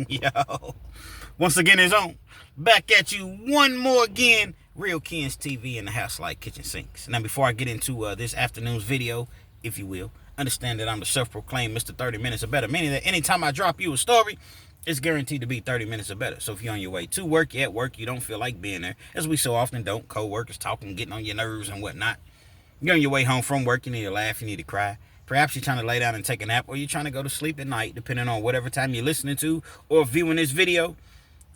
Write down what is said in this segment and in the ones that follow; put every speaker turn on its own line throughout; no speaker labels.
Yo, once again, it's on. Back at you one more again. Real Kens TV in the house like kitchen sinks. Now, before I get into this afternoon's video, if you will, understand that I'm the self-proclaimed Mr. 30 Minutes or Better, meaning that anytime I drop you a story, it's guaranteed to be 30 minutes or better. So if you're on your way to work, you're at work, you don't feel like being there, as we so often don't, co-workers talking, getting on your nerves and whatnot. You're on your way home from work, you need to laugh, you need to cry. Perhaps you're trying to lay down and take a nap, or you're trying to go to sleep at night, depending on whatever time you're listening to or viewing this video.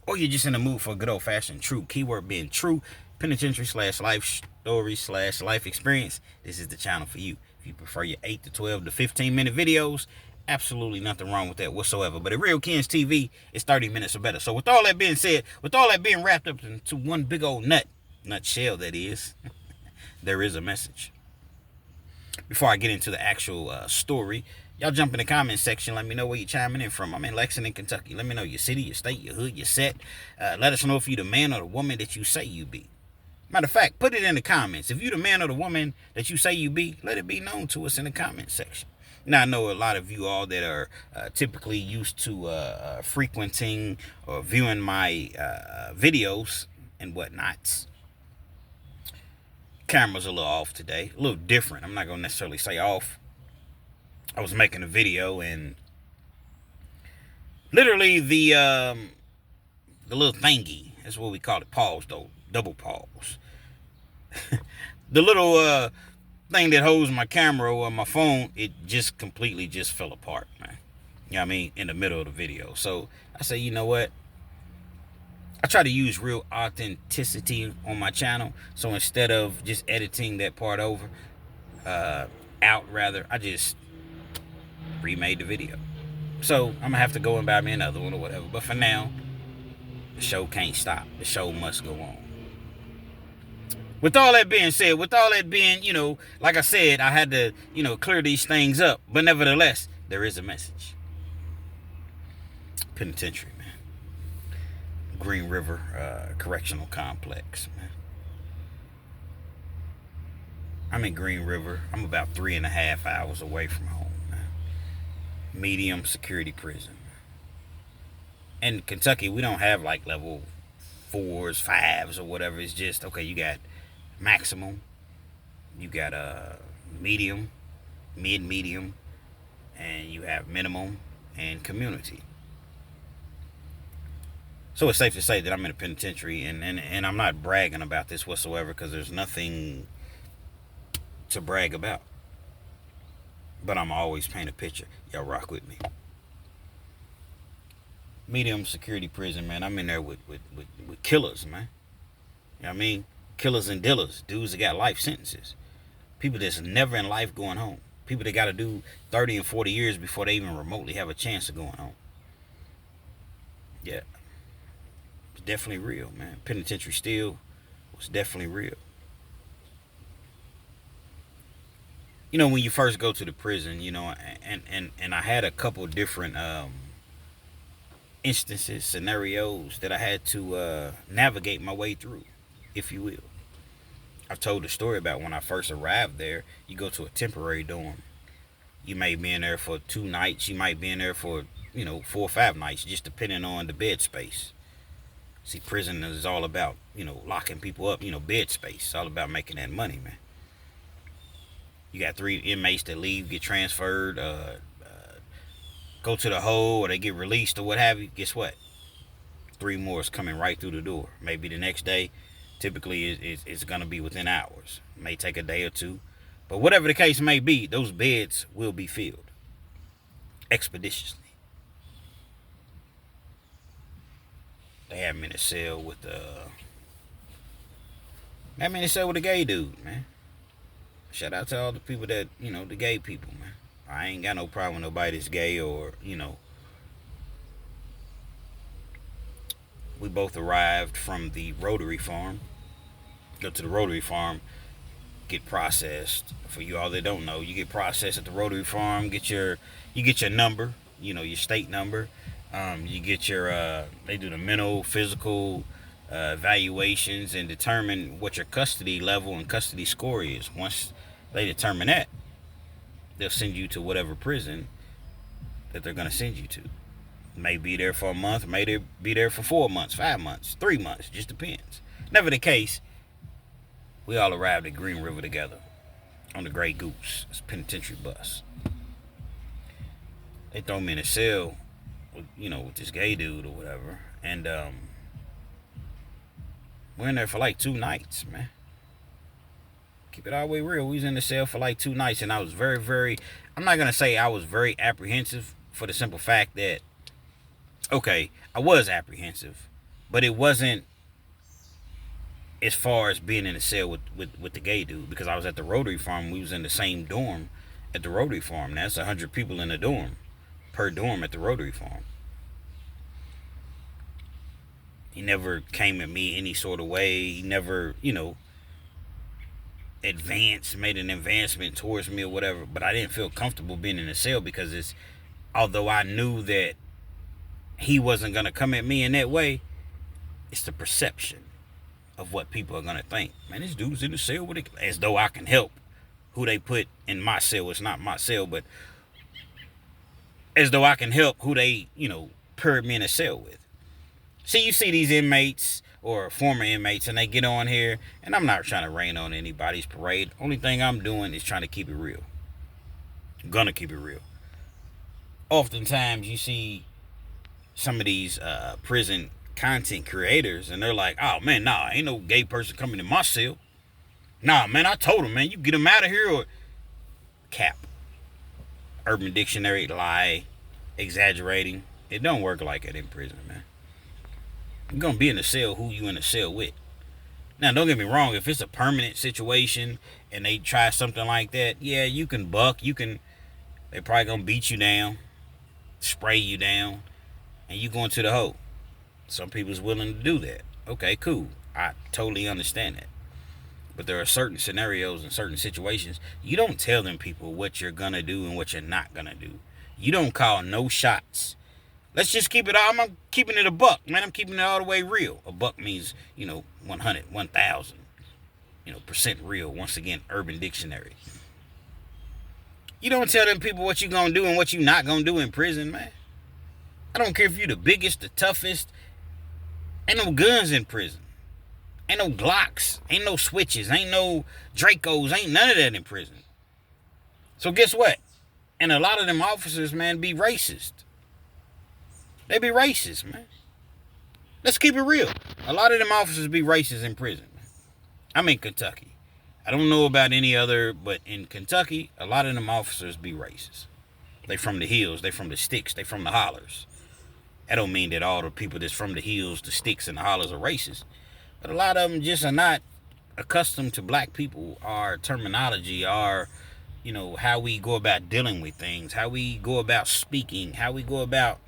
Or you're just in the mood for a good old-fashioned true, keyword being true, penitentiary / life story / life experience. This is the channel for you. If you prefer your 8 to 12 to 15-minute videos, absolutely nothing wrong with that whatsoever. But at Real Kens TV, it's 30 minutes or better. So with all that being said, with all that being wrapped up into one big old nutshell that is, there is a message. Before I get into the actual story, y'all jump in the comment section. Let me know where you're chiming in from. I'm in Lexington, Kentucky. Let me know your city, your state, your hood, your set. Let us know if you're the man or the woman that you say you be. Matter of fact, put it in the comments. If you're the man or the woman that you say you be, let it be known to us in the comment section. Now, I know a lot of you all that are typically used to frequenting or viewing my videos and whatnots. Camera's a little off today, a little different. I'm not gonna necessarily say off. I was making a video and literally the little thingy, that's what we call it, pause though, double pause. The little thing that holds my camera or my phone, it just completely just fell apart, man. You know what I mean? In the middle of the video. So I say, you know what? I try to use real authenticity on my channel. So instead of just editing that part over, out rather, I just remade the video. So I'm gonna have to go and buy me another one or whatever. But for now, the show can't stop. The show must go on. With all that being said, like I said, I had to, clear these things up. But nevertheless, there is a message. Penitentiary, man. Green River Correctional Complex, man. I'm in Green River. I'm about 3.5 hours away from home, man. Medium security prison. In Kentucky, we don't have like level 4s, 5s, or whatever. It's just, okay, you got maximum, you got medium, mid-medium, and you have minimum and community. So it's safe to say that I'm in a penitentiary, and I'm not bragging about this whatsoever because there's nothing to brag about. But I'm always paint a picture. Y'all rock with me. Medium security prison, man. I'm in there with killers, man. You know what I mean? Killers and dealers. Dudes that got life sentences. People that's never in life going home. People that got to do 30 and 40 years before they even remotely have a chance of going home. Yeah. It's definitely real, man. Penitentiary still was definitely real. When you first go to the prison, and I had a couple different instances, scenarios that I had to navigate my way through, if you will. I've told the story about when I first arrived there. You go to a temporary dorm. You may be in there for 2 nights. You might be in there for, 4 or 5 nights, just depending on the bed space. See, prison is all about, locking people up, bed space. It's all about making that money, man. You got 3 inmates that leave, get transferred, go to the hole, or they get released or what have you. Guess what? 3 more is coming right through the door. Maybe the next day. Typically, it's going to be within hours. It may take a day or 2. But whatever the case may be, those beds will be filled expeditiously. They had me in a cell with a gay dude, man. Shout out to all the people that, the gay people, man. I ain't got no problem with nobody that's gay or, We both arrived from the Rotary Farm. Go to the Rotary Farm, get processed. For you all that don't know, you get processed at the Rotary Farm, you get your number, your state number. You get your, they do the mental, physical evaluations and determine what your custody level and custody score is. Once they determine that, they'll send you to whatever prison that they're going to send you to. May be there for a month, may be there for 4 months, 5 months, 3 months, just depends. Never the case, we all arrived at Green River together on the Grey Goose. It's a penitentiary bus. They throw me in a cell with, with this gay dude or whatever. And we're in there for like 2 nights, man. Keep it all the way real. We was in the cell for like 2 nights, and I was very, very, I'm not going to say I was very apprehensive, for the simple fact that, okay, I was apprehensive, but it wasn't as far as being in the cell with the gay dude, because I was at the Rotary Farm. We was in the same dorm at the Rotary Farm. That's 100 people in a dorm, per dorm at the Rotary Farm. He never came at me any sort of way. He never, made an advancement towards me or whatever. But I didn't feel comfortable being in the cell, because although I knew that he wasn't going to come at me in that way, it's the perception of what people are going to think. Man, this dude's in the cell with it. As though I can help who they put in my cell. It's not my cell, but as though I can help who they, paired me in a cell with. See, you see these inmates or former inmates, and they get on here, and I'm not trying to rain on anybody's parade. Only thing I'm doing is trying to keep it real. I'm gonna keep it real. Oftentimes, you see some of these prison content creators, and they're like, oh, man, nah, ain't no gay person coming in my cell. Nah, man, I told him, man, you get him out of here or... Cap. Urban Dictionary, lie, exaggerating. It don't work like that in prison, man. You're going to be in the cell who you in the cell with. Now, don't get me wrong. If it's a permanent situation and they try something like that, yeah, you can buck. They probably going to beat you down, spray you down, and you going to the hole. Some people's willing to do that. Okay, cool. I totally understand that. But there are certain scenarios and certain situations, you don't tell them people what you're going to do and what you're not going to do. You don't call no shots. Let's just keep it all. I'm keeping it a buck, man. I'm keeping it all the way real. A buck means, 100, 1,000, percent real. Once again, Urban Dictionary. You don't tell them people what you're going to do and what you're not going to do in prison, man. I don't care if you're the biggest, the toughest. Ain't no guns in prison. Ain't no Glocks. Ain't no switches. Ain't no Dracos. Ain't none of that in prison. So guess what? And a lot of them officers, man, be racist. They be racist, man. Let's keep it real. A lot of them officers be racist in prison. I'm in Kentucky. I don't know about any other, but in Kentucky, a lot of them officers be racist. They from the hills. They from the sticks. They from the hollers. That don't mean that all the people that's from the hills, the sticks, and the hollers are racist. But a lot of them just are not accustomed to black people, our terminology, our, how we go about dealing with things, how we go about speaking, how we go about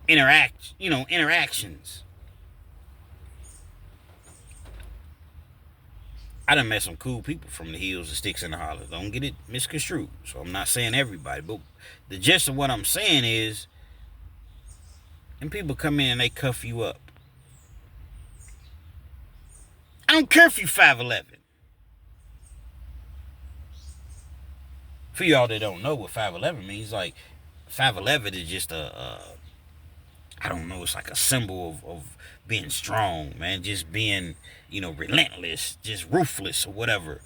interactions. I done met some cool people from the hills, the sticks, and the hollers. Don't get it misconstrued. So I'm not saying everybody, but the gist of what I'm saying is, and people come in and they cuff you up. I don't care if you 5'11". For y'all that don't know what 5'11" means, like 5'11" is just I don't know, it's like a symbol of being strong, man. Just being, relentless, just ruthless or whatever.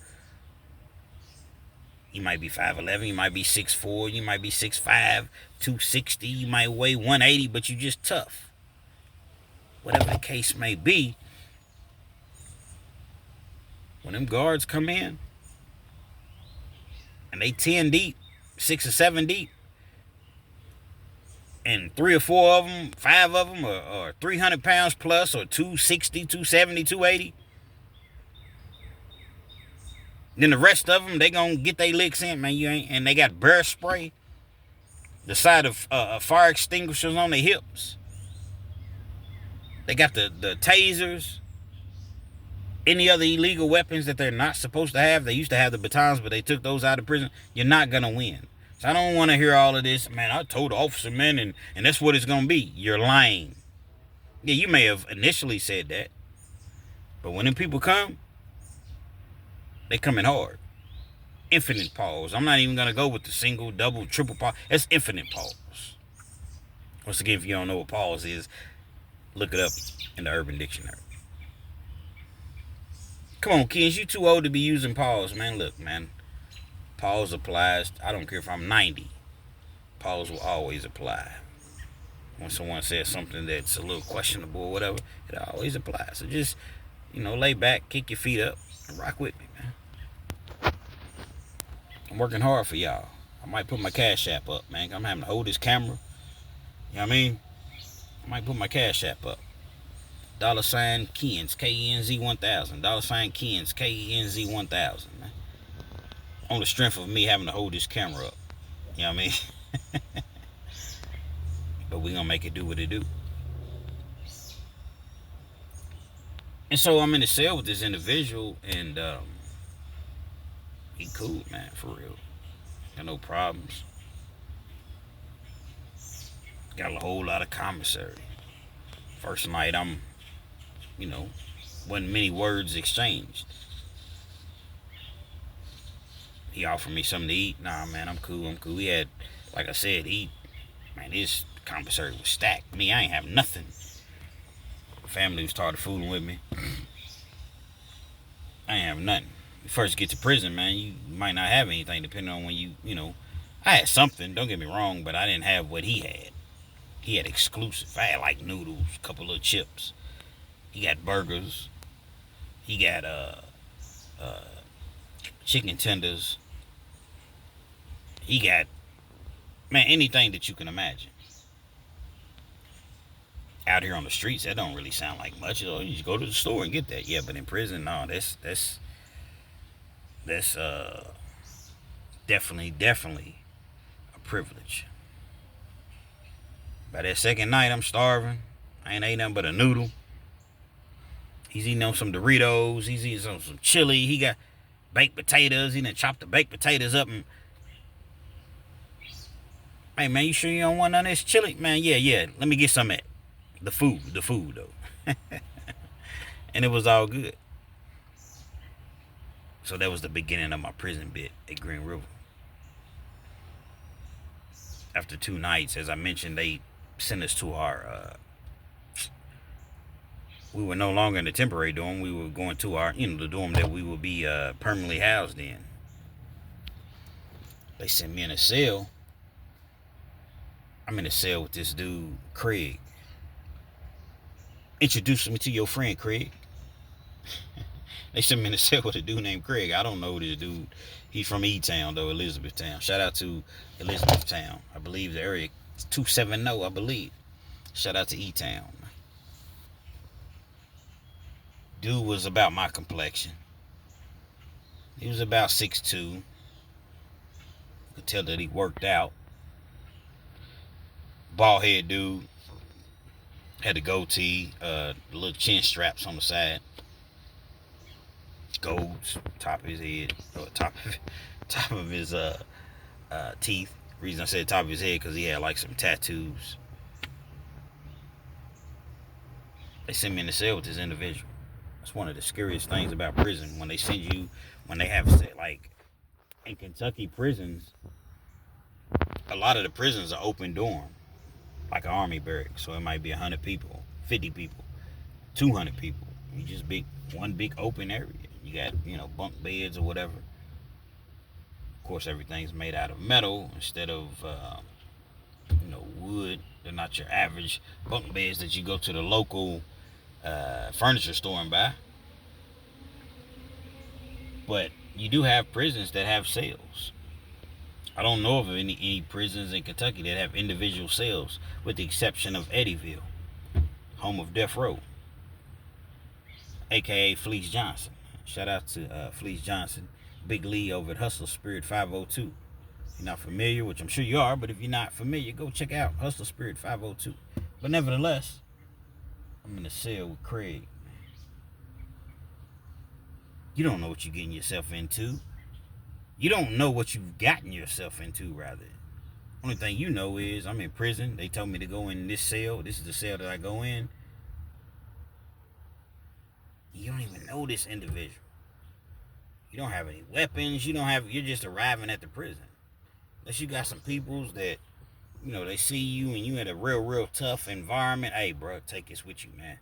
You might be 5'11", you might be 6'4", you might be 6'5", 260, you might weigh 180, but you just tough. Whatever the case may be, when them guards come in, and they 10 deep, 6 or 7 deep, and 3 or 4 of them, 5 of them are 300 pounds plus, or 260, 270, 280, then the rest of them, they gonna get their licks in, man. And they got bear spray, the side of fire extinguishers on their hips. They got the tasers, any other illegal weapons that they're not supposed to have. They used to have the batons, but they took those out of prison. You're not gonna win. So I don't want to hear all of this, man. I told the officer, man, and that's what it's gonna be. You're lying. Yeah, you may have initially said that, but when them people come, they coming hard. Infinite pause. I'm not even gonna go with the single, double, triple pause. That's infinite pause. Once again, if you don't know what pause is, look it up in the Urban Dictionary. Come on, kids, you too old to be using pause, man. Look, man, pause applies. I don't care if I'm 90. Pause will always apply. When someone says something that's a little questionable or whatever, it always applies. So just, lay back, kick your feet up, and rock with me, man. I'm working hard for y'all. I might put my Cash App up, man. I'm having to hold this camera. You know what I mean? I might put my Cash App up. $Kens, KENZ 1000. $Kens, KENZ 1000, man. On the strength of me having to hold this camera up. You know what I mean? But we gonna make it do what it do. And so I'm in the cell with this individual, and he cool, man, for real. Got no problems. Got a whole lot of commissary. First night, wasn't many words exchanged. He offered me something to eat. Nah, man, I'm cool. He had, like I said, man, his commissary was stacked. Me, I ain't have nothing. Family was started fooling with me. I ain't have nothing. You first get to prison, man, you might not have anything depending on when I had something, don't get me wrong, but I didn't have what he had. He had exclusive. I had like noodles, a couple of chips. He got burgers. He got chicken tenders. He got, man, anything that you can imagine. Out here on the streets, that don't really sound like much. You just go to the store and get that. Yeah, but in prison, no, that's definitely a privilege. By that second night, I'm starving. I ain't ate nothing but a noodle. He's eating on some Doritos. He's eating some chili. He got baked potatoes. He done chopped the baked potatoes up and, hey, man, you sure you don't want none of this chili? Man, yeah. Let me get some of it. The food, though. And it was all good. So that was the beginning of my prison bit at Green River. After 2 nights, as I mentioned, they sent us to our, we were no longer in the temporary dorm. We were going to our, the dorm that we would be permanently housed in. They sent me in a cell. I'm in a cell with this dude, Craig. Introduce me to your friend, Craig. They sent me in a cell with a dude named Craig. I don't know this dude. He's from E-Town, though, Elizabethtown. Shout out to Elizabethtown. I believe the area is 270, I believe. Shout out to E-Town. Dude was about my complexion. He was about 6'2". You could tell that he worked out. Bald head dude. Had a goatee, little chin straps on the side. Golds, top of his head, or top of his teeth. Reason I said top of his head because he had like some tattoos. They sent me in the cell with this individual. That's one of the scariest things about prison. When they have, like, in Kentucky prisons, a lot of the prisons are open dorm. Like an army barracks, so it might be 100 people, 50 people, 200 people. You just one big open area. You got, bunk beds or whatever. Of course, everything's made out of metal instead of, wood. They're not your average bunk beds that you go to the local furniture store and buy. But you do have prisons that have cells. I don't know of any prisons in Kentucky that have individual cells, with the exception of Eddyville, home of Death Row, aka Fleece Johnson. Shout out to Fleece Johnson, Big Lee over at Hustler Spirit 502. If you're not familiar, which I'm sure you are, but if you're not familiar, go check out Hustler Spirit 502. But nevertheless, I'm in a cell with Craig. You don't know what you're getting yourself into. You don't know what you've gotten yourself into, rather. Only thing you know is I'm in prison. They told me to go in this cell. This is the cell that I go in. You don't even know this individual. You don't have any weapons. You're just arriving at the prison. Unless you got some peoples that they see you and you in a real tough environment. Hey, bro, take this with you, man.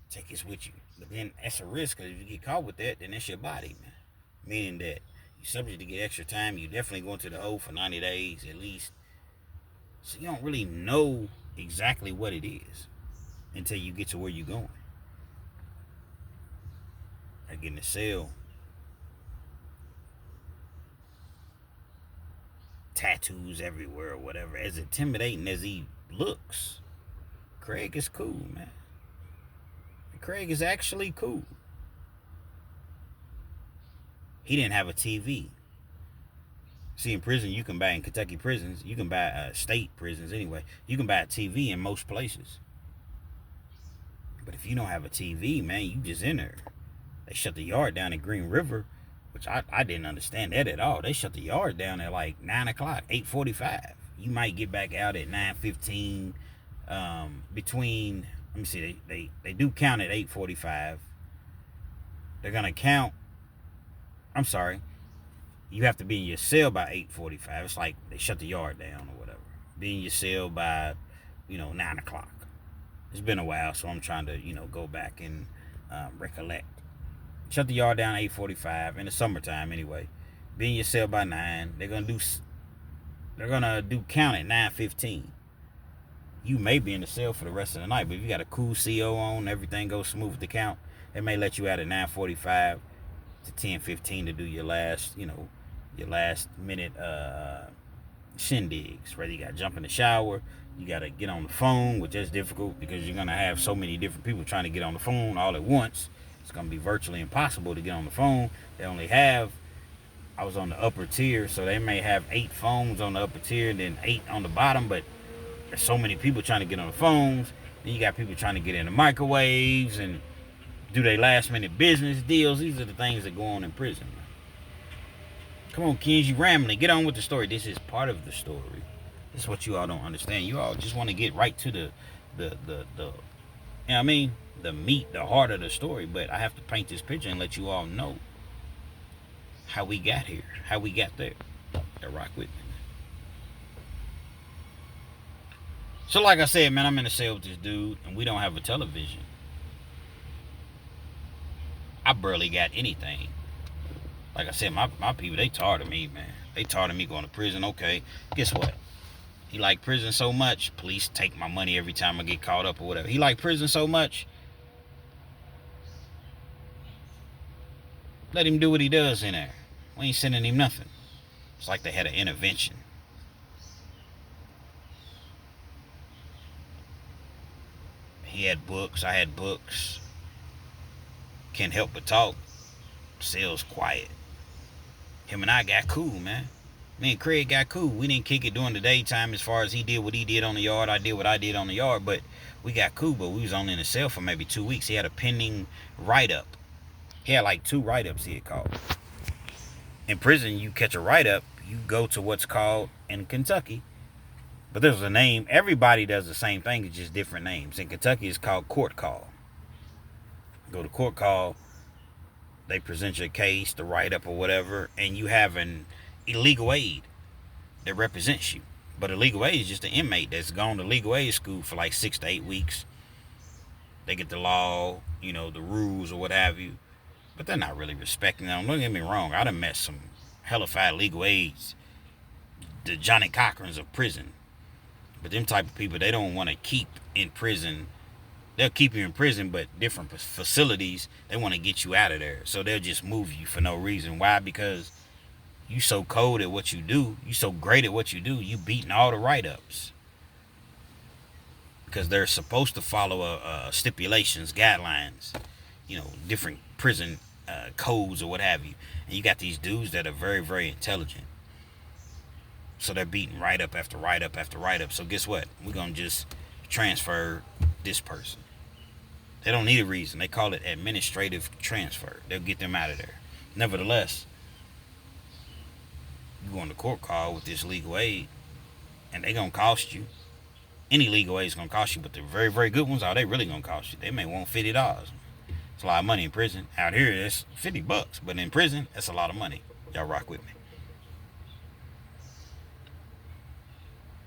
Take this with you. But then that's a risk, because if you get caught with that, then that's your body, man. Meaning that you're subject to get extra time. You definitely going to the hole for 90 days at least. So you don't really know exactly what it is until you get to where you're going. Like in the cell, tattoos everywhere or whatever. As intimidating as he looks, Craig is cool, man. Craig is actually cool. He didn't have a TV. See, in prison, you can buy, in Kentucky prisons, you can buy, state prisons anyway, you can buy a TV in most places. But if you don't have a TV, man, you just in there. They shut the yard down at Green River, which I didn't understand that at all. They shut the yard down at like 9 o'clock, 8:45. You might get back out at 9:15. Between, let me see, they do count at 8:45. They're going to count, I'm sorry, you have to be in your cell by 8:45. It's like they shut the yard down or whatever. Be in your cell by, 9 o'clock. It's been a while, so I'm trying to, go back and recollect. Shut the yard down at 8:45 in the summertime anyway. Be in your cell by 9. They're gonna do count at 9:15. You may be in the cell for the rest of the night, but if you got a cool CO on, everything goes smooth with the count, they may let you out at 9:45 to 10:15 to do your last minute shindigs. Whether you got to jump in the shower, you got to get on the phone, which is difficult because you're gonna have so many different people trying to get on the phone all at once. It's gonna be virtually impossible to get on the phone. I was on the upper tier, so they may have 8 phones on the upper tier and then 8 on the bottom, but there's so many people trying to get on the phones. Then you got people trying to get in the microwaves and do their last minute business deals. These are the things that go on in prison. Come on, kids, you rambling. Get on with the story. This is part of the story. This is what you all don't understand. You all just want to get right to the the meat, the heart of the story. But I have to paint this picture and let you all know how we got here, how we got there. To rock with me. So like I said, man, I'm in a cell with this dude, and we don't have a television. I barely got anything. Like I said, my people, they tired of me, man. They tired of me going to prison. Okay, guess what? He like prison so much, police take my money every time I get caught up or whatever. He like prison so much, let him do what he does in there. We ain't sending him nothing. It's like they had an intervention. He had books, I had books. Can't help but talk. Cell's quiet. Him and I got cool, man. Me and Craig got cool. We didn't kick it during the daytime as far as he did what he did on the yard. I did what I did on the yard, but we got cool. But we was only in the cell for maybe 2 weeks. He had a pending write-up. He had like 2 write-ups he had called. In prison, you catch a write-up, you go to what's called, in Kentucky, but there's a name. Everybody does the same thing. It's just different names. In Kentucky, it's called court call. Go to court call. They present your case, the write-up or whatever, and you have an illegal aid that represents you. But a legal aid is just an inmate that's gone to legal aid school for like 6 to 8 weeks. They get the law, the rules or what have you. But they're not really respecting them. Don't get me wrong. I done met some hellified legal aids. The Johnny Cochrans of prison. But them type of people, they don't want to keep in prison. They'll keep you in prison, but different facilities, they want to get you out of there. So they'll just move you for no reason. Why? Because you so cold at what you do. You so great at what you do. You beating all the write-ups. Because they're supposed to follow stipulations, guidelines, different prison codes or what have you. And you got these dudes that are very, very intelligent. So they're beating write-up after write-up after write-up. So guess what? We're going to just transfer this person. They don't need a reason. They call it administrative transfer. They'll get them out of there. Nevertheless, you go on the court call with this legal aid, and they're going to cost you. Any legal aid is going to cost you, but the very, very good ones, they really going to cost you. They may want $50. It's a lot of money in prison. Out here, it's $50. But in prison, that's a lot of money. Y'all rock with me.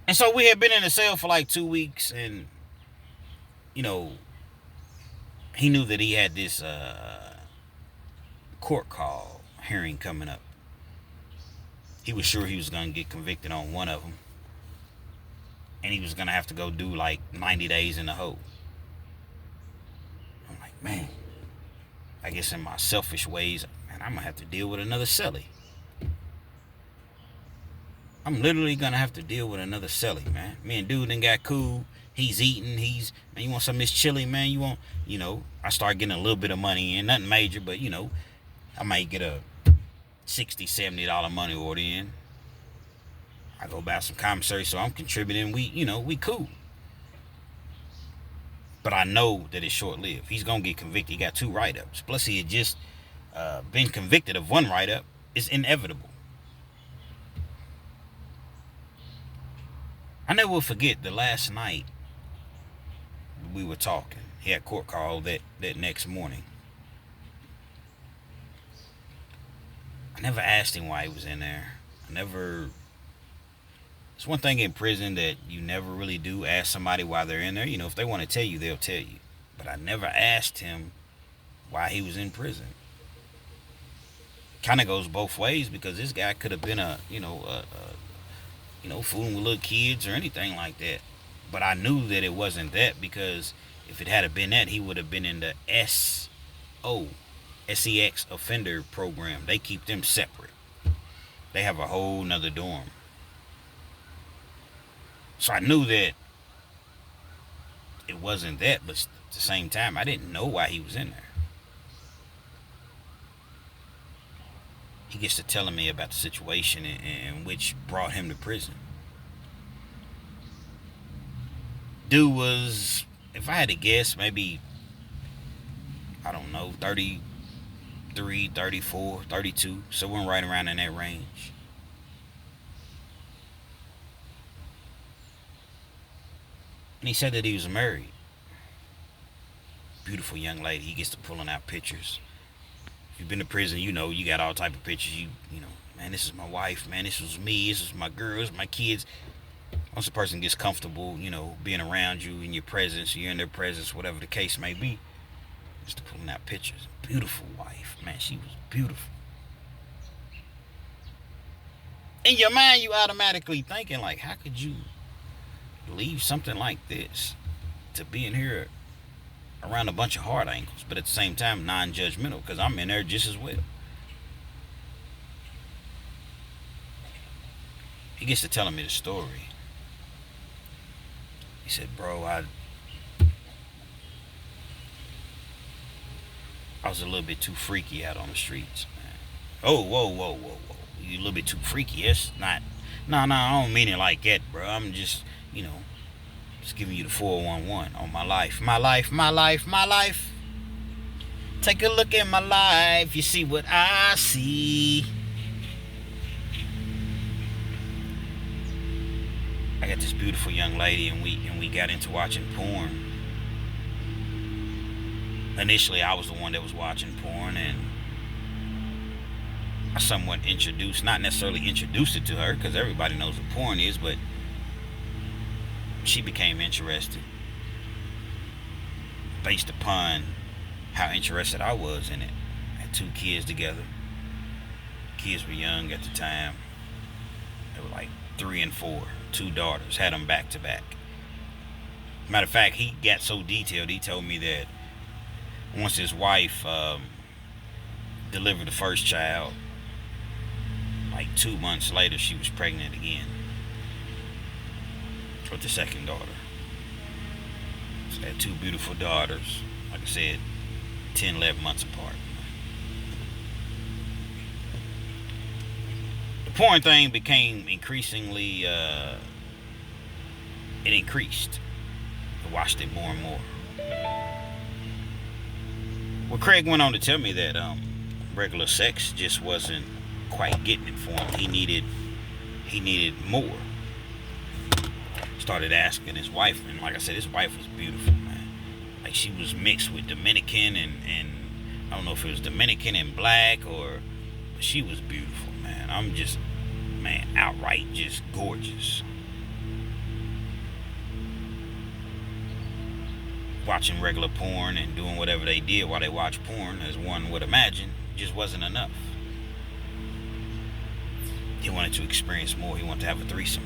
And so we had been in the cell for like 2 weeks, and you know, he knew that he had this court call hearing coming up. He was sure he was going to get convicted on one of them, and he was going to have to go do like 90 days in the hole. I'm like, man, I guess in my selfish ways, man, I'm going to have to deal with another cellie. I'm literally going to have to deal with another cellie, man. Me and dude done got cool. He's eating. Man, you want some of this chili, man? You want, I start getting a little bit of money in. Nothing major, but, I might get a $60, $70 money order in. I go buy some commissary, so I'm contributing. We cool. But I know that it's short-lived. He's going to get convicted. He got 2 write-ups. Plus, he had just been convicted of 1 write-up. It's inevitable. I never will forget the last night we were talking. He had court call that next morning. I never asked him why he was in there. It's one thing in prison that you never really do ask somebody why they're in there. If they want to tell you, they'll tell you. But I never asked him why he was in prison. Kind of goes both ways, because this guy could have been fooling with little kids or anything like that. But I knew that it wasn't that, because if it had been that, he would have been in the SEX offender program. They keep them separate. They have a whole nother dorm. So I knew that it wasn't that, but at the same time, I didn't know why he was in there. He gets to telling me about the situation in which brought him to prison. Dude was, if I had to guess, maybe, I don't know, 33, 34, 32, somewhere right around in that range. And he said that he was married. Beautiful young lady. He gets to pulling out pictures. If you've been to prison, you got all type of pictures. Man, this is my wife, man, this was me, this is my girls, my kids. Once a person gets comfortable, being around you, in your presence, you're in their presence, whatever the case may be, just pulling out pictures. Beautiful wife, man, she was beautiful. In your mind, you automatically thinking, like, how could you leave something like this to be in here around a bunch of hard angles, but at the same time non-judgmental, because I'm in there just as well. He gets to telling me the story. He said, bro, I was a little bit too freaky out on the streets, man. Oh, whoa. You a little bit too freaky. It's not, no, I don't mean it like that, bro. I'm just, just giving you the 411 on my life. My life. Take a look at my life. You see what I see. I got this beautiful young lady, and we got into watching porn. Initially, I was the one that was watching porn, and I somewhat not necessarily introduced it to her, because everybody knows what porn is, but she became interested based upon how interested I was in it. I had 2 kids together. Kids were young at the time. They were like 3 and 4. 2 daughters. Had them back to back. Matter of fact, he got so detailed, he told me that once his wife delivered the first child, like 2 months later, she was pregnant again with the second daughter. So they had 2 beautiful daughters, like I said, 10, 11 months apart. The porn thing became increasingly, it increased. I watched it more and more. Well, Craig went on to tell me that regular sex just wasn't quite getting it for him. He needed more. Started asking his wife, and like I said, his wife was beautiful, man. Like, she was mixed with Dominican and I don't know if it was Dominican and black, but she was beautiful, man. I'm just, man, outright just gorgeous. watching regular porn and doing whatever they did while they watched porn, as one would imagine, just wasn't enough. He wanted to experience more. He wanted to have a threesome.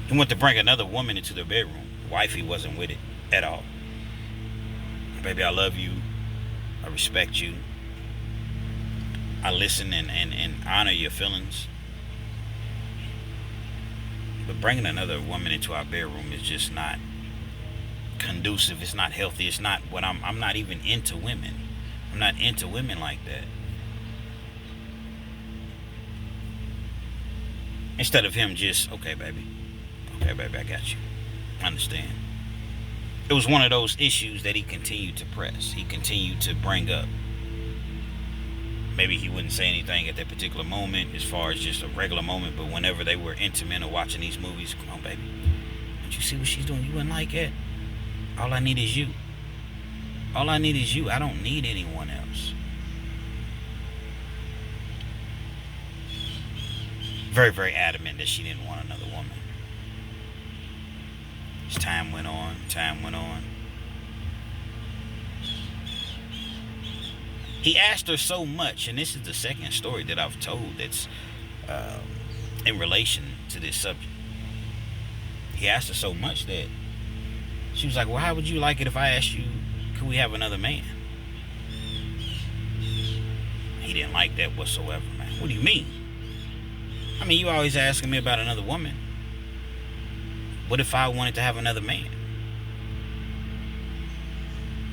He wanted to bring another woman into their bedroom. Wifey wasn't with it at all. Baby, I love you. I respect you. I listen and honor your feelings. But bringing another woman into our bedroom is just not conducive. It's not healthy. It's not what I'm not even into women. I'm not into women like that. Instead of him just, okay, baby, I got you. I understand. It was one of those issues that he continued to press. He continued to bring up. Maybe he wouldn't say anything at that particular moment as far as just a regular moment, but whenever they were intimate or watching these movies, come on, baby. Don't you see what she's doing? You wouldn't like it? All I need is you. All I need is you. I don't need anyone else. Very, very adamant that she didn't want another woman. As time went on. He asked her so much, and this is the second story that I've told that's in relation to this subject. He asked her so much that she was like, well, how would you like it if I asked you, could we have another man? He didn't like that whatsoever, man. What do you mean? I mean, you always asking me about another woman. What if I wanted to have another man?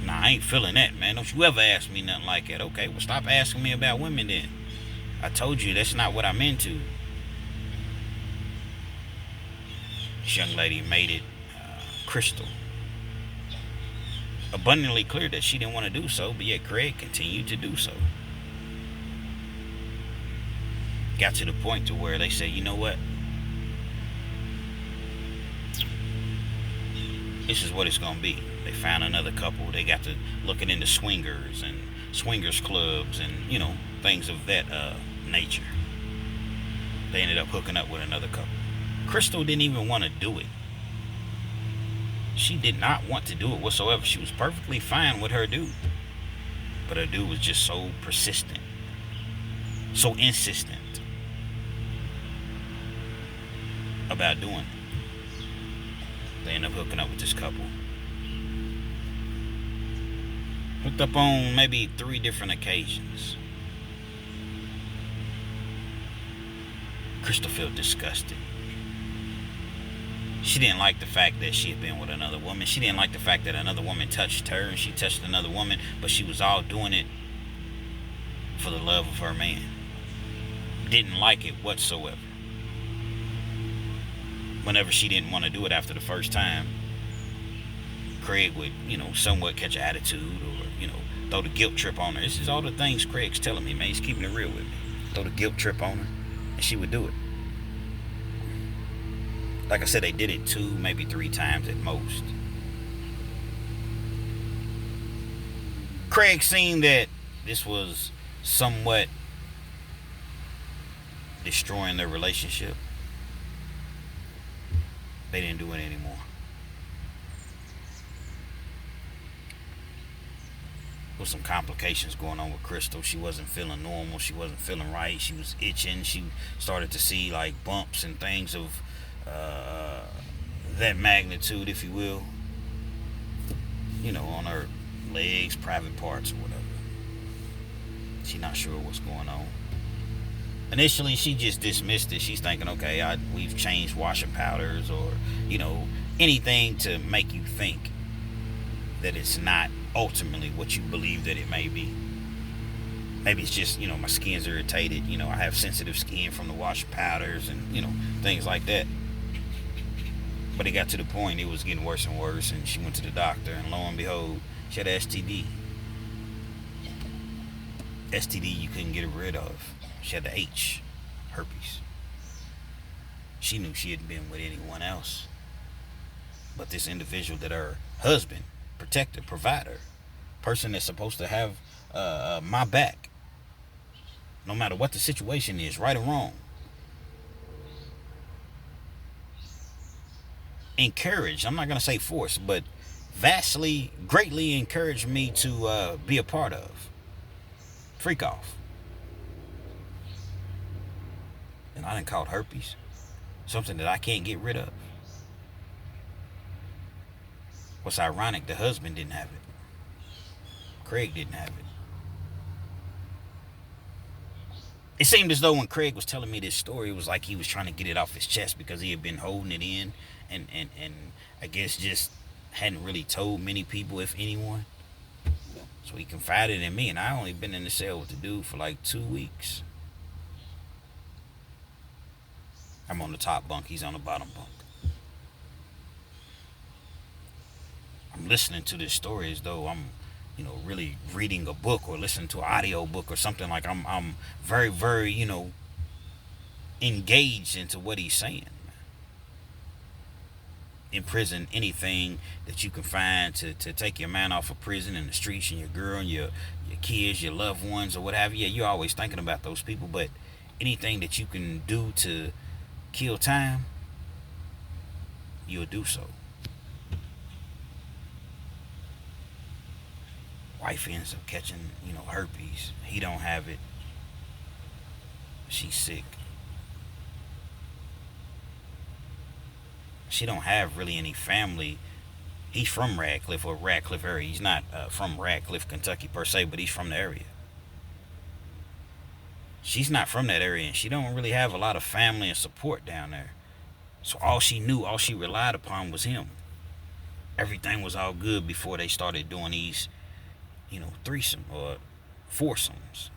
Nah, I ain't feeling that, man. Don't you ever ask me nothing like that. Okay, well, stop asking me about women then. I told you that's not what I'm into. This young lady made it crystal abundantly clear that she didn't want to do so, but yet Craig continued to do so. Got to the point to where they said, you know what? This is what it's going to be. They found another couple. They got to looking into swingers and swingers clubs and, you know, things of that nature. They ended up hooking up with another couple. Crystal didn't even want to do it. She did not want to do it whatsoever. She was perfectly fine with her dude. But her dude was just so persistent. So insistent about doing it. They end up hooking up with this couple. Hooked up on maybe 3 different occasions. Crystal felt disgusted. She didn't like the fact that she had been with another woman. She didn't like the fact that another woman touched her and she touched another woman, but she was all doing it for the love of her man. Didn't like it whatsoever. Whenever she didn't want to do it after the first time, Craig would, you know, somewhat catch an attitude or, you know, throw the guilt trip on her. This is all the things Craig's telling me, man. He's keeping it real with me. Throw the guilt trip on her, and she would do it. Like I said, they did it 2, maybe 3 times at most. Craig seen that this was somewhat destroying their relationship. They didn't do it anymore. There was some complications going on with Crystal. She wasn't feeling normal. She wasn't feeling right. She was itching. She started to see like bumps and things of that magnitude, if you will. You know, on her legs, private parts or whatever. She's not sure what's going on. Initially, she just dismissed it. She's thinking, okay, we've changed washing powders or, you know, anything to make you think that it's not ultimately what you believe that it may be. Maybe it's just, you know, my skin's irritated. You know, I have sensitive skin from the washing powders and, you know, things like that. But it got to the point it was getting worse and worse, and she went to the doctor, and lo and behold, she had an STD. STD you couldn't get rid of. She had the H, herpes. She knew she hadn't been with anyone else but this individual that her husband, protector, provider, person that's supposed to have my back, no matter what the situation is, right or wrong. Encouraged, I'm not going to say force, but vastly, greatly encouraged me to be a part of. Freak off. And I done caught herpes. Something that I can't get rid of. What's ironic, the husband didn't have it. Craig didn't have it. It seemed as though when Craig was telling me this story, it was like he was trying to get it off his chest because he had been holding it in and I guess just hadn't really told many people, if anyone. So he confided in me, and I only been in the cell with the dude for like 2 weeks. I'm on the top bunk, he's on the bottom bunk. I'm listening to this story as though I'm, really reading a book or listening to an audio book or something. Like I'm very, very, engaged into what he's saying. In prison, anything that you can find to take your man off of prison and the streets and your girl and your kids, your loved ones or what have you, you're always thinking about those people. But anything that you can do to kill time, you'll do so. Wife ends up catching, herpes. He don't have it. She's sick. She don't have really any family. He's from Radcliffe or Radcliffe area. He's not from Radcliffe, Kentucky per se, but he's from the area. She's not from that area, and she don't really have a lot of family and support down there. So all she knew, all she relied upon was him. Everything was all good before they started doing these, threesome or foursomes,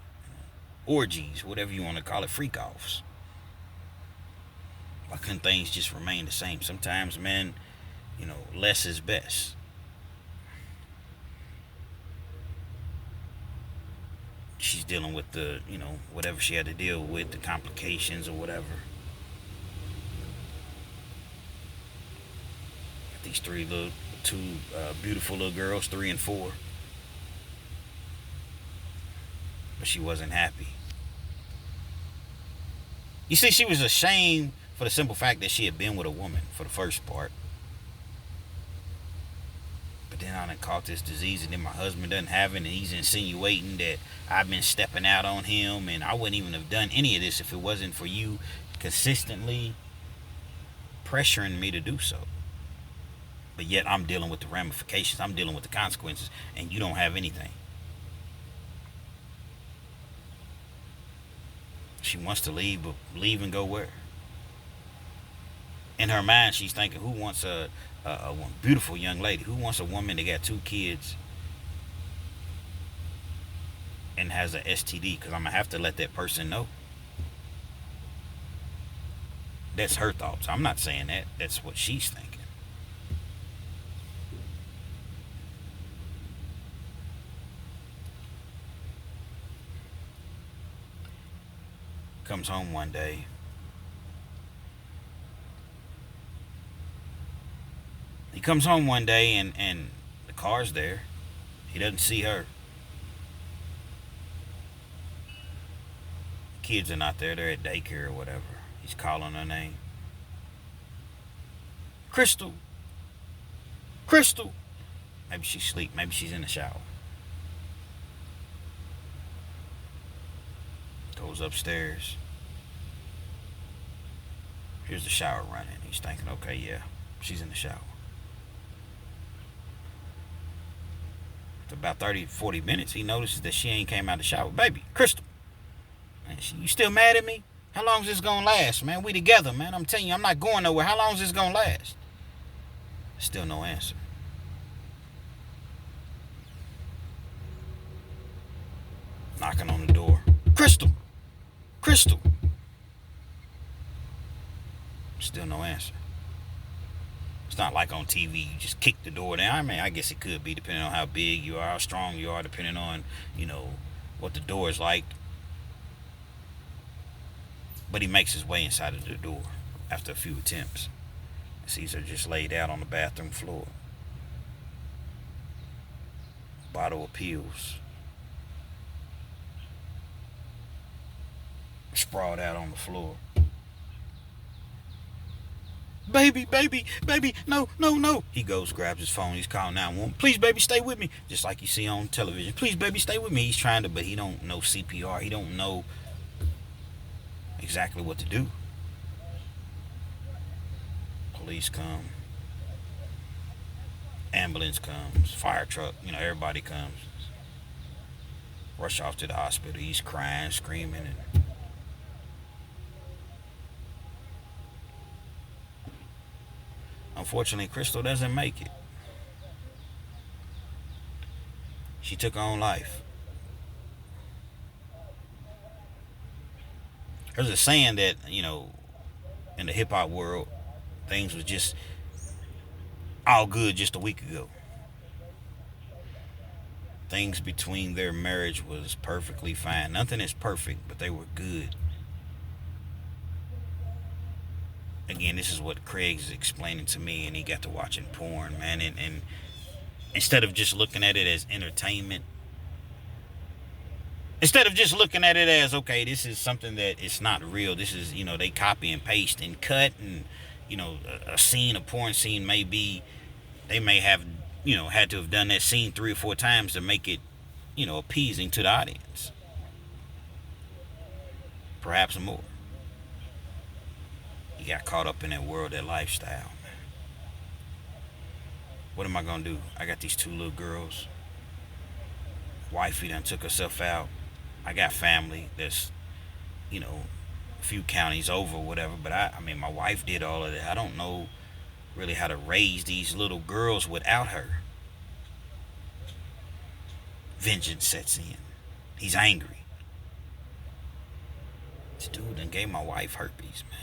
orgies, whatever you want to call it, freak-offs. Why couldn't things just remain the same? Sometimes, man, less is best. She's dealing with the, whatever she had to deal with, the complications or whatever. These two beautiful little girls, 3 and 4. But she wasn't happy. You see, she was ashamed for the simple fact that she had been with a woman for the first part. But then I done caught this disease, and then my husband doesn't have it, and he's insinuating that I've been stepping out on him, and I wouldn't even have done any of this if it wasn't for you consistently pressuring me to do so. But yet I'm dealing with the ramifications, I'm dealing with the consequences, and you don't have anything. She wants to leave, but leave and go where? In her mind, she's thinking, who wants a beautiful young lady? Who wants a woman that got 2 kids and has a STD? Because I'm going to have to let that person know. That's her thoughts. I'm not saying that. That's what she's thinking. Comes home one day. He comes home one day and the car's there. He doesn't see her. The kids are not there. They're at daycare or whatever. He's calling her name. Crystal. Crystal. Maybe she's asleep. Maybe she's in the shower. Goes upstairs. Here's the shower running. He's thinking, okay, yeah, she's in the shower. After about 30, 40 minutes, he notices that she ain't came out of the shower. Baby, Crystal, man, you still mad at me? How long is this gonna last, man? We together, man. I'm telling you, I'm not going nowhere. How long is this gonna last? Still no answer. Knocking on the door. Crystal! Crystal! Still no answer. It's not like on TV, you just kick the door down. I mean, I guess it could be depending on how big you are, how strong you are, depending on, what the door is like. But he makes his way inside of the door after a few attempts. He sees her just laid out on the bathroom floor. Bottle of pills sprawled out on the floor. Baby, baby, baby, no, no, no. He goes, grabs his phone, he's calling 911. Please, baby, stay with me. Just like you see on television. Please, baby, stay with me. He's trying to, but he don't know CPR. He don't know exactly what to do. Police come. Ambulance comes. Fire truck. Everybody comes. Rush off to the hospital. He's crying, screaming, and unfortunately, Crystal doesn't make it. She took her own life. There's a saying that, in the hip hop world, things was just all good just a week ago. Things between their marriage was perfectly fine. Nothing is perfect, but they were good. Again, this is what Craig's explaining to me, and he got to watching porn, man. And instead of just looking at it as entertainment, instead of just looking at it as, okay, this is something that it's not real. This is, they copy and paste and cut, and, a porn scene may be, they may have, had to have done that scene 3 or 4 times to make it, appeasing to the audience. Perhaps more. He got caught up in that world, that lifestyle, man. What am I gonna do? I got these 2 little girls. Wifey done took herself out. I got family that's, a few counties over, whatever. But my wife did all of that. I don't know really how to raise these little girls without her. Vengeance sets in. He's angry. This dude done gave my wife herpes, man.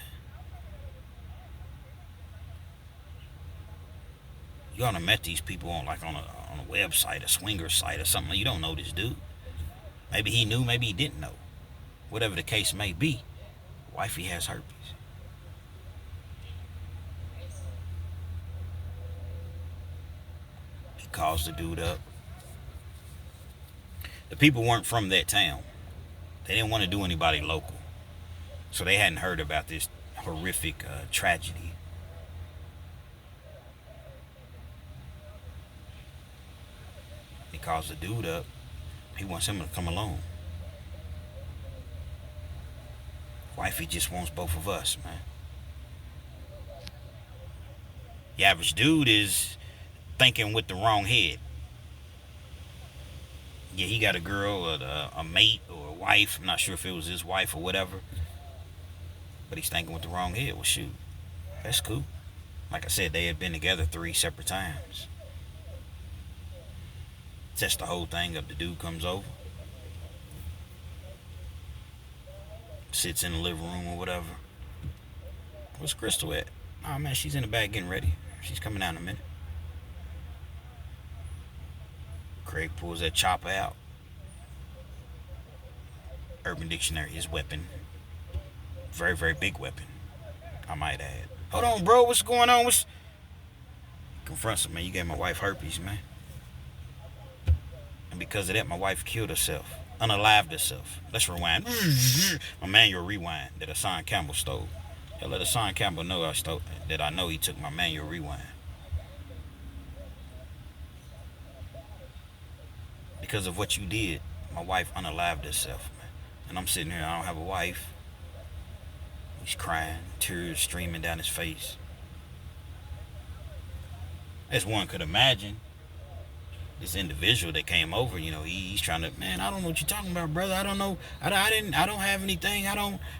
You ought to met these people on a website, a swinger site or something. You don't know this dude. Maybe he knew, maybe he didn't know. Whatever the case may be, wifey has herpes. He calls the dude up. The people weren't from that town. They didn't want to do anybody local. So they hadn't heard about this horrific tragedy. He calls the dude up. He wants him to come along. Wifey just wants both of us, man. The average dude is thinking with the wrong head. Yeah, he got a girl, a mate, or a wife. I'm not sure if it was his wife or whatever. But he's thinking with the wrong head. Well, shoot, that's cool. Like I said, they had been together 3 separate times. Sets the whole thing up. The dude comes over. Sits in the living room or whatever. Where's Crystal at? Oh, man, she's in the back getting ready. She's coming out in a minute. Craig pulls that chopper out. Urban Dictionary, his weapon. Very, very big weapon, I might add. Hold on, bro. What's going on? Confronts him, man. You gave my wife herpes, man. And because of that, my wife killed herself. Unalived herself. Let's rewind. My manual rewind that Hassan Campbell stole. Yeah, let Hassan Campbell know that I know he took my manual rewind. Because of what you did, my wife unalived herself, man. And I'm sitting here, I don't have a wife. He's crying, tears streaming down his face. As one could imagine, this individual that came over, he's trying to, man, I don't know what you're talking about, brother. I don't know. I don't have anything.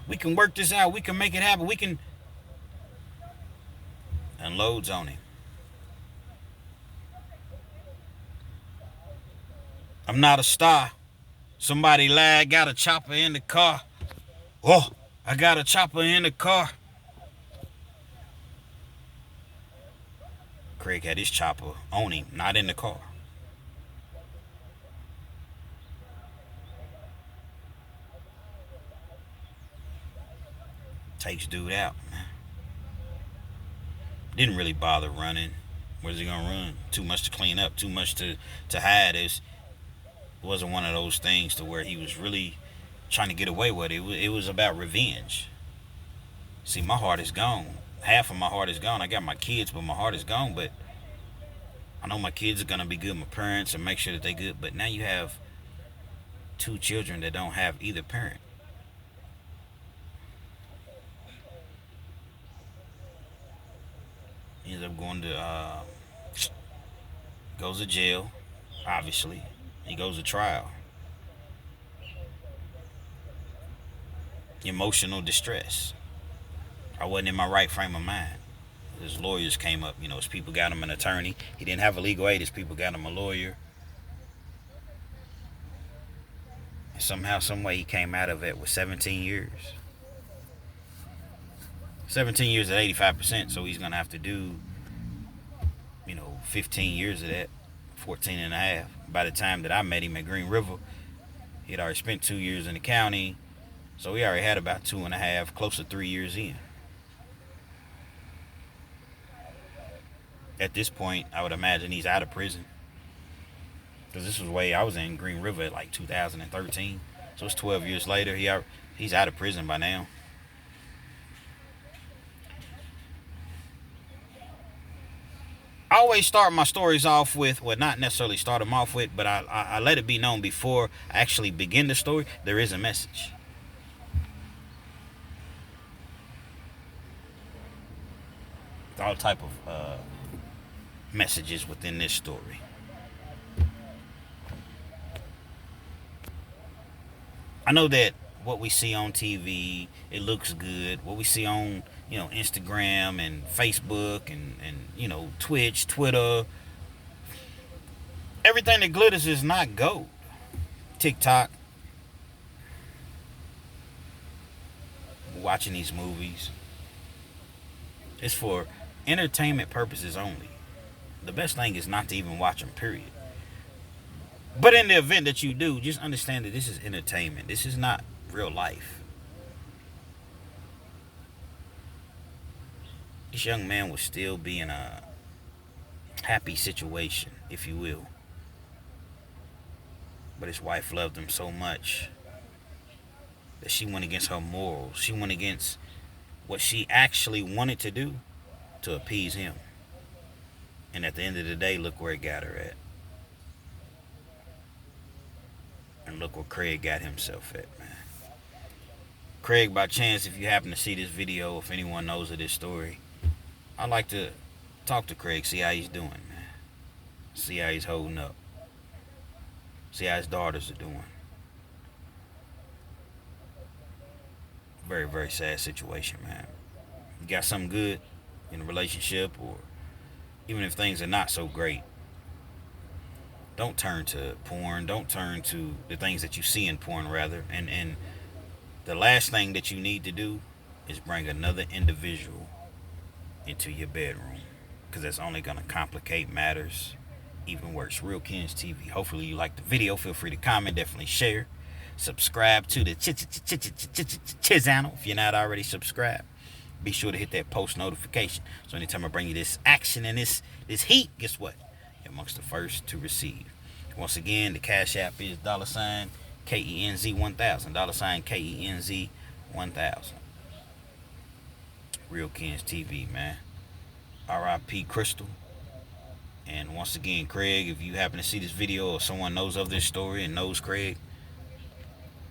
We can work this out. We can make it happen. We can. Unloads on him. I'm not a star. Somebody lied, got a chopper in the car. Oh, I got a chopper in the car. Craig had his chopper on him, not in the car. Takes dude out, man. Didn't really bother running. Where's he gonna run? Too much to clean up, too much to hide. It wasn't one of those things to where he was really trying to get away with it. It was about revenge. See, my heart is gone half of my heart is gone. I got my kids, but my heart is gone. But I know my kids are gonna be good, my parents, and make sure that they good. But now you have two children that don't have either parent. He ends up going to goes to jail. Obviously, he goes to trial. Emotional distress. I wasn't in my right frame of mind. His lawyers came up. His people got him an attorney. He didn't have a legal aid. His people got him a lawyer. And somehow, some way, he came out of it with 17 years. 17 years at 85%. So he's gonna have to do, 15 years of that, 14 and a half. By the time that I met him at Green River, he had already spent 2 years in the county. So he already had about 2.5, close to 3 years in. At this point, I would imagine he's out of prison. Because this was way, I was in Green River at like 2013. So it's 12 years later. He's out of prison by now. I always start my stories off with, well, not necessarily start them off with, but I let it be known before I actually begin the story, there is a message. All type of messages within this story. I know that what we see on TV, it looks good. What we see on, Instagram and Facebook and Twitch, Twitter, everything that glitters is not gold. TikTok, watching these movies, it's for entertainment purposes only. The best thing is not to even watch them, period. But in the event that you do, just understand that this is entertainment. This is not real life. This young man will still be in a happy situation, if you will. But his wife loved him so much that she went against her morals. She went against what she actually wanted to do to appease him. And at the end of the day, look where it got her at. And look where Craig got himself at, man. Craig, by chance, if you happen to see this video, if anyone knows of this story, I'd like to talk to Craig, see how he's doing, man. See how he's holding up. See how his daughters are doing. Very, very sad situation, man. You got something good in a relationship, or even if things are not so great, don't turn to porn. Don't turn to the things that you see in porn, rather. And the last thing that you need to do is bring another individual into your bedroom, because that's only going to complicate matters even worse. Real Kens TV. Hopefully you liked the video. Feel free to comment. Definitely share. Subscribe to the channel if you're not already subscribed. Be sure to hit that post notification, so anytime I bring you this action and this heat, guess what? You're amongst the first to receive. Once again, the Cash App is $KENZ1000. $KENZ1000. Real Kens TV, man. R.I.P. Crystal. And once again, Craig, if you happen to see this video or someone knows of this story and knows Craig,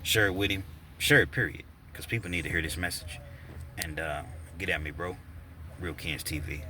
share it with him. Share it, period. Because people need to hear this message. And get at me, bro. Real Kens TV.